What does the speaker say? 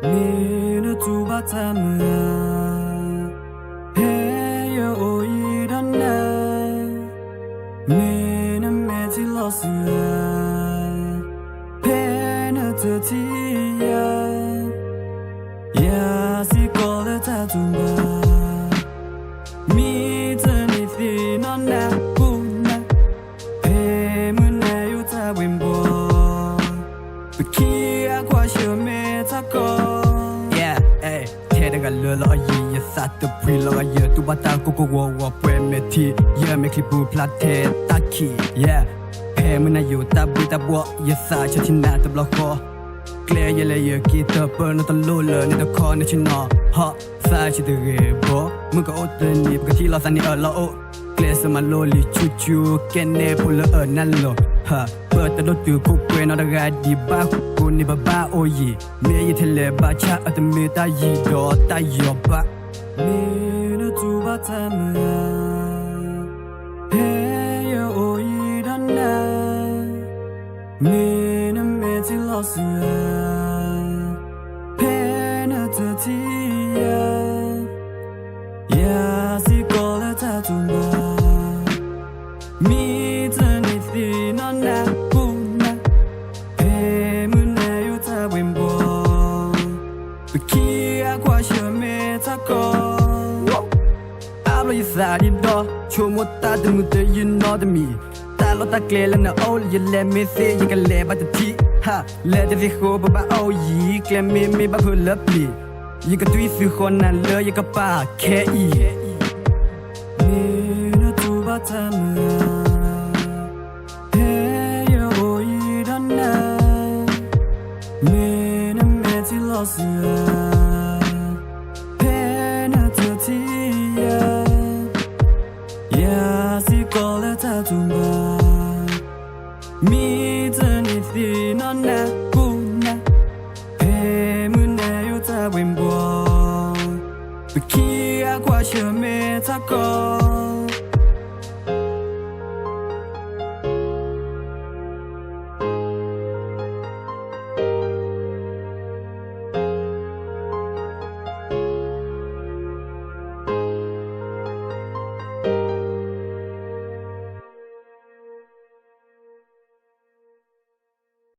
Nina tuba tamla Hey yo oidana Nina meti losua Pena tatia Ya si kola tatumba Mitani thina na puna Pemuna yuta wimbo Bikia kwa shome tako Yeah, ay Tera lơ lo yi ya sat pri lo ya tu bata ko wo wo pwe me ti ya me klipu plate taki Yeah Pemuna yuta buta bo ya sa chatina ta block ko Clear ya le ya ki ta per no ta lo le ni ta ko ni chino ha sa chi de ge bo mu ko ot ni ba ti lo sa ni lo o Clear sa ma lo li chu chu ken ne pu le nan lo ha per ta do tu ku kwe no da ga di ba ku ni ba ba o yi me yi te le ba cha at me ta yi do ta yo ba me no tu ba ta ma hey yo o yi da na me no me ti lo su pena tatia ya si kola tatumba mi tani thina na puna pemuna yuta wimbo bikia kwa shame tako Ablo yisa di do chomo ta de mute you know the me Ta lo ta kle na all you let me say you can le ba ti ha le de vi ho ba o yi kle me ba hu le pli yi ka tui su ho na le yi ka pa ke i me no tu ba ta ma hey yo yi da na me na me ti lo su pena tatia ya si kola tatumba mi tani thina na puna pemuna yuta wimbo bikia kwa shame tako